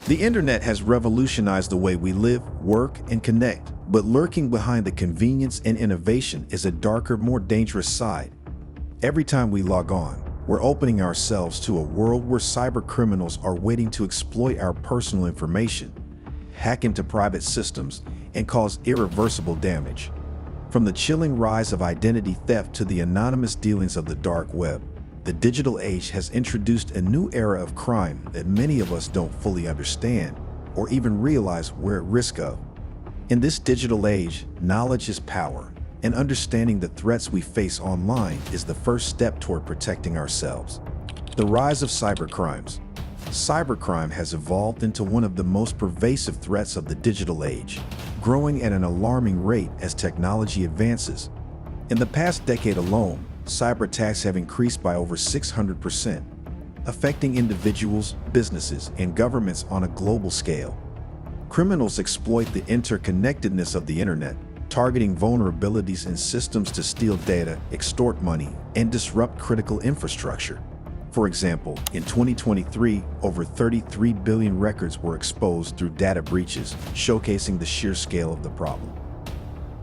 The internet has revolutionized the way we live, work, and connect, but lurking behind the convenience and innovation is a darker, more dangerous side. Every time we log on, we're opening ourselves to a world where cybercriminals are waiting to exploit our personal information, hack into private systems, and cause irreversible damage. From the chilling rise of identity theft to the anonymous dealings of the dark web, the digital age has introduced a new era of crime that many of us don't fully understand or even realize we're at risk of. In this digital age, knowledge is power, and understanding the threats we face online is the first step toward protecting ourselves. The rise of cybercrimes. Cybercrime has evolved into one of the most pervasive threats of the digital age, growing at an alarming rate as technology advances. In the past decade alone, cyber attacks have increased by over 600%, affecting individuals, businesses, and governments on a global scale. Criminals exploit the interconnectedness of the internet, targeting vulnerabilities in systems to steal data, extort money, and disrupt critical infrastructure. For example, in 2023, over 33 billion records were exposed through data breaches, showcasing the sheer scale of the problem.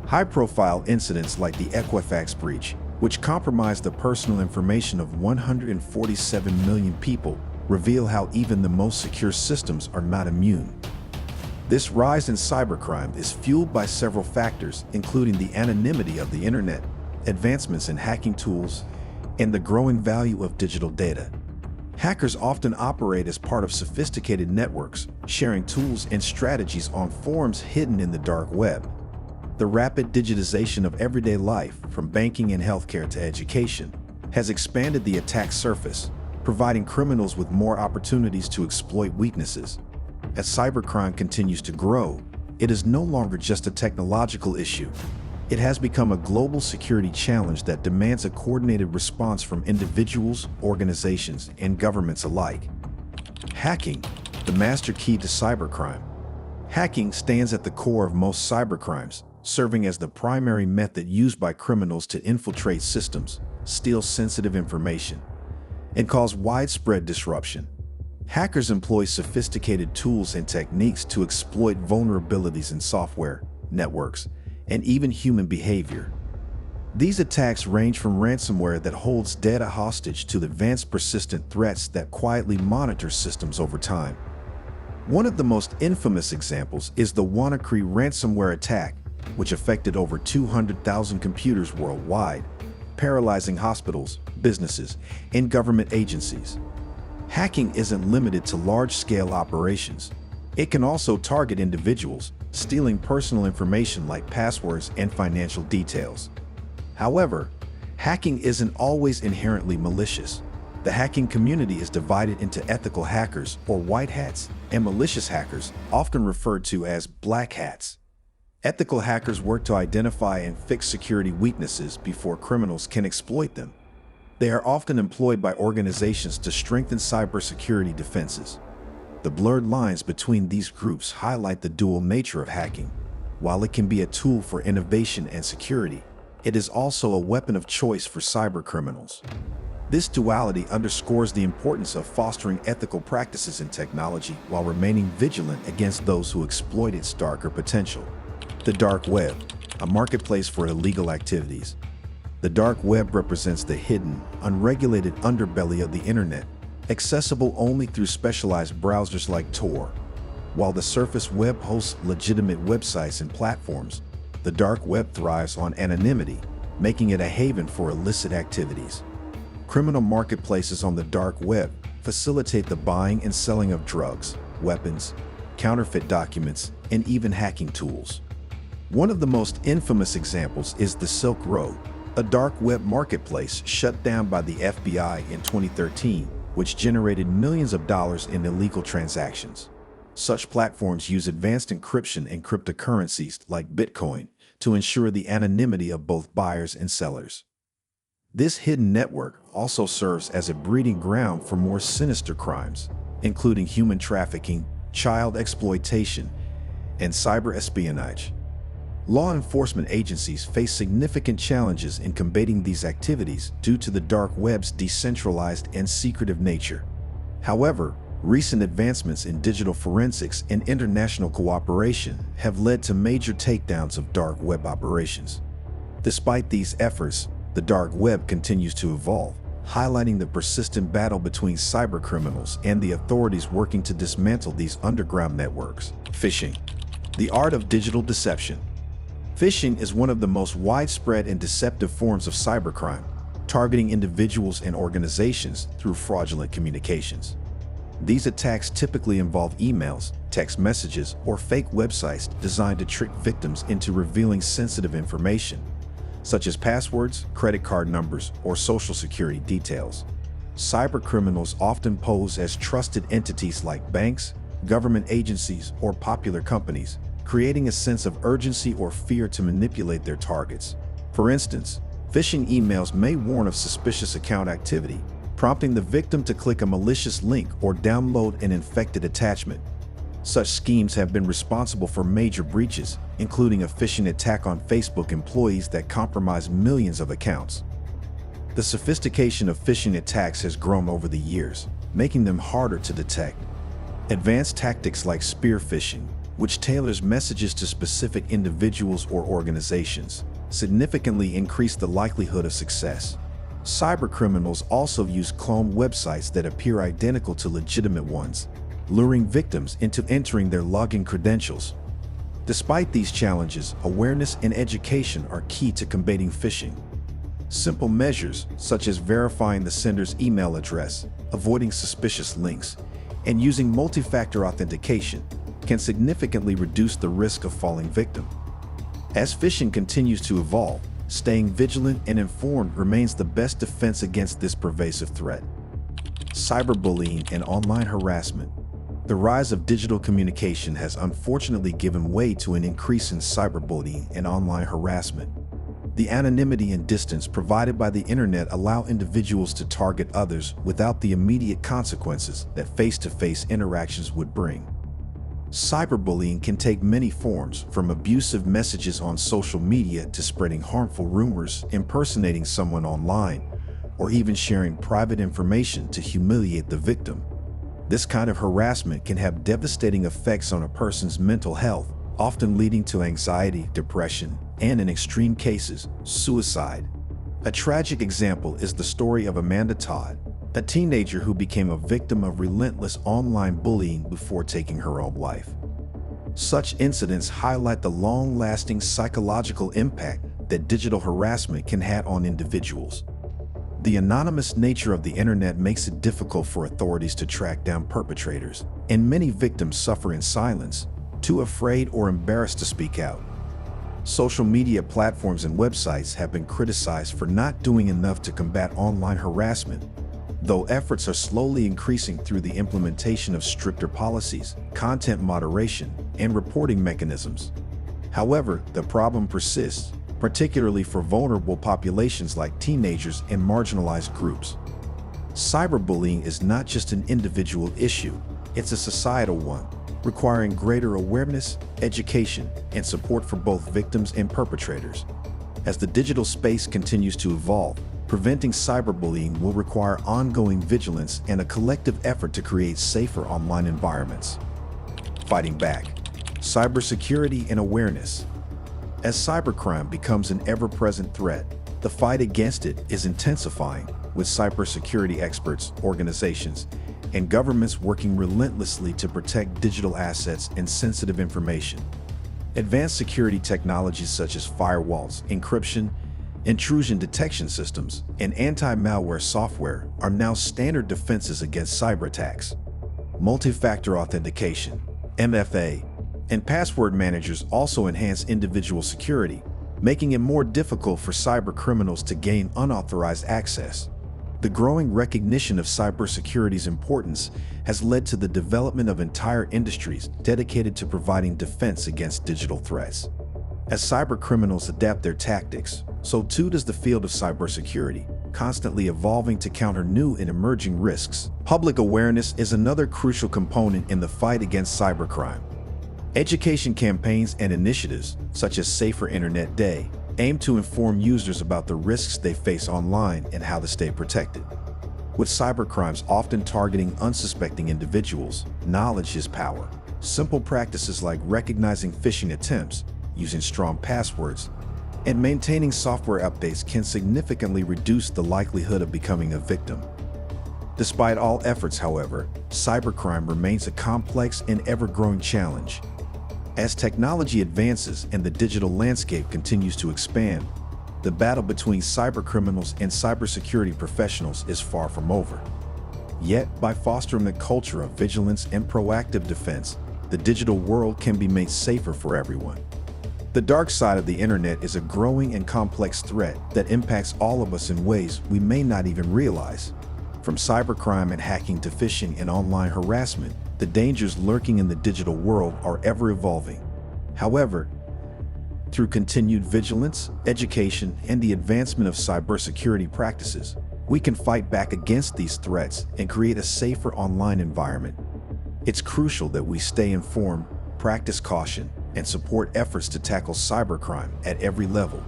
High-profile incidents like the Equifax breach, which compromised the personal information of 147 million people, reveal how even the most secure systems are not immune. This rise in cybercrime is fueled by several factors, including the anonymity of the internet, advancements in hacking tools, and the growing value of digital data. Hackers often operate as part of sophisticated networks, sharing tools and strategies on forums hidden in the dark web. The rapid digitization of everyday life, from banking and healthcare to education, has expanded the attack surface, providing criminals with more opportunities to exploit weaknesses. As cybercrime continues to grow, it is no longer just a technological issue. It has become a global security challenge that demands a coordinated response from individuals, organizations, and governments alike. Hacking, the master key to cybercrime. Hacking stands at the core of most cybercrimes, serving as the primary method used by criminals to infiltrate systems, steal sensitive information, and cause widespread disruption. Hackers employ sophisticated tools and techniques to exploit vulnerabilities in software, networks, and even human behavior. These attacks range from ransomware that holds data hostage to advanced persistent threats that quietly monitor systems over time. One of the most infamous examples is the WannaCry ransomware attack, which affected over 200,000 computers worldwide, paralyzing hospitals, businesses, and government agencies. Hacking isn't limited to large-scale operations. It can also target individuals, stealing personal information like passwords and financial details. However, hacking isn't always inherently malicious. The hacking community is divided into ethical hackers, or white hats, and malicious hackers, often referred to as black hats. Ethical hackers work to identify and fix security weaknesses before criminals can exploit them. They are often employed by organizations to strengthen cybersecurity defenses. The blurred lines between these groups highlight the dual nature of hacking. While it can be a tool for innovation and security, it is also a weapon of choice for cybercriminals. This duality underscores the importance of fostering ethical practices in technology while remaining vigilant against those who exploit its darker potential. The dark web, a marketplace for illegal activities. The dark web represents the hidden, unregulated underbelly of the internet, accessible only through specialized browsers like Tor. While the surface web hosts legitimate websites and platforms, the dark web thrives on anonymity, making it a haven for illicit activities. Criminal marketplaces on the dark web facilitate the buying and selling of drugs, weapons, counterfeit documents, and even hacking tools. One of the most infamous examples is the Silk Road, a dark web marketplace shut down by the FBI in 2013, which generated millions of dollars in illegal transactions. Such platforms use advanced encryption and cryptocurrencies like Bitcoin to ensure the anonymity of both buyers and sellers. This hidden network also serves as a breeding ground for more sinister crimes, including human trafficking, child exploitation, and cyber espionage. Law enforcement agencies face significant challenges in combating these activities due to the dark web's decentralized and secretive nature. However, Recent advancements in digital forensics and international cooperation have led to major takedowns of dark web operations. Despite these efforts, the dark web continues to evolve, highlighting the persistent battle between cybercriminals and the authorities working to dismantle these underground networks. Phishing, the art of digital deception. Phishing is one of the most widespread and deceptive forms of cybercrime, targeting individuals and organizations through fraudulent communications. These attacks typically involve emails, text messages, or fake websites designed to trick victims into revealing sensitive information, such as passwords, credit card numbers, or social security details. Cybercriminals often pose as trusted entities like banks, government agencies, or popular companies, creating a sense of urgency or fear to manipulate their targets. For instance, phishing emails may warn of suspicious account activity, prompting the victim to click a malicious link or download an infected attachment. Such schemes have been responsible for major breaches, including a phishing attack on Facebook employees that compromised millions of accounts. The sophistication of phishing attacks has grown over the years, making them harder to detect. Advanced tactics like spear phishing, which tailors messages to specific individuals or organizations, significantly increase the likelihood of success. Cybercriminals also use clone websites that appear identical to legitimate ones, luring victims into entering their login credentials. Despite these challenges, awareness and education are key to combating phishing. Simple measures, such as verifying the sender's email address, avoiding suspicious links, and using multi-factor authentication, can significantly reduce the risk of falling victim. As phishing continues to evolve, staying vigilant and informed remains the best defense against this pervasive threat. Cyberbullying and online harassment. The rise of digital communication has unfortunately given way to an increase in cyberbullying and online harassment. The anonymity and distance provided by the internet allow individuals to target others without the immediate consequences that face-to-face interactions would bring. Cyberbullying can take many forms, from abusive messages on social media to spreading harmful rumors, impersonating someone online, or even sharing private information to humiliate the victim. This kind of harassment can have devastating effects on a person's mental health, often leading to anxiety, depression, and in extreme cases, suicide. A tragic example is the story of Amanda Todd, a teenager who became a victim of relentless online bullying before taking her own life. Such incidents highlight the long-lasting psychological impact that digital harassment can have on individuals. The anonymous nature of the internet makes it difficult for authorities to track down perpetrators, and many victims suffer in silence, too afraid or embarrassed to speak out. Social media platforms and websites have been criticized for not doing enough to combat online harassment, though efforts are slowly increasing through the implementation of stricter policies, content moderation, and reporting mechanisms. However, the problem persists, particularly for vulnerable populations like teenagers and marginalized groups. Cyberbullying is not just an individual issue, it's a societal one, requiring greater awareness, education, and support for both victims and perpetrators. As the digital space continues to evolve, preventing cyberbullying will require ongoing vigilance and a collective effort to create safer online environments. Fighting back. Cybersecurity and awareness. As cybercrime becomes an ever-present threat, the fight against it is intensifying, with cybersecurity experts, organizations, and governments working relentlessly to protect digital assets and sensitive information. Advanced security technologies such as firewalls, encryption, intrusion detection systems, and anti-malware software are now standard defenses against cyber attacks. Multi-factor authentication, MFA, and password managers also enhance individual security, making it more difficult for cyber criminals to gain unauthorized access. The growing recognition of cybersecurity's importance has led to the development of entire industries dedicated to providing defense against digital threats. As cyber criminals adapt their tactics, so too does the field of cybersecurity, constantly evolving to counter new and emerging risks. Public awareness is another crucial component in the fight against cybercrime. Education campaigns and initiatives, such as Safer Internet Day, aim to inform users about the risks they face online and how to stay protected. With cybercrimes often targeting unsuspecting individuals, knowledge is power. Simple practices like recognizing phishing attempts, using strong passwords, and maintaining software updates can significantly reduce the likelihood of becoming a victim. Despite all efforts, however, cybercrime remains a complex and ever-growing challenge. As technology advances and the digital landscape continues to expand, the battle between cybercriminals and cybersecurity professionals is far from over. Yet, by fostering a culture of vigilance and proactive defense, the digital world can be made safer for everyone. The dark side of the internet is a growing and complex threat that impacts all of us in ways we may not even realize. From cybercrime and hacking to phishing and online harassment, the dangers lurking in the digital world are ever evolving. However, through continued vigilance, education, and the advancement of cybersecurity practices, we can fight back against these threats and create a safer online environment. It's crucial that we stay informed, practice caution, and support efforts to tackle cybercrime at every level.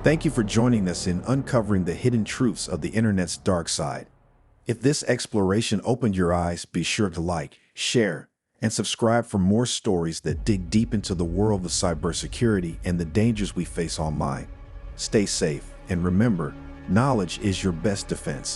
Thank you for joining us in uncovering the hidden truths of the internet's dark side. If this exploration opened your eyes, be sure to like, share, and subscribe for more stories that dig deep into the world of cybersecurity and the dangers we face online. Stay safe, and remember, knowledge is your best defense.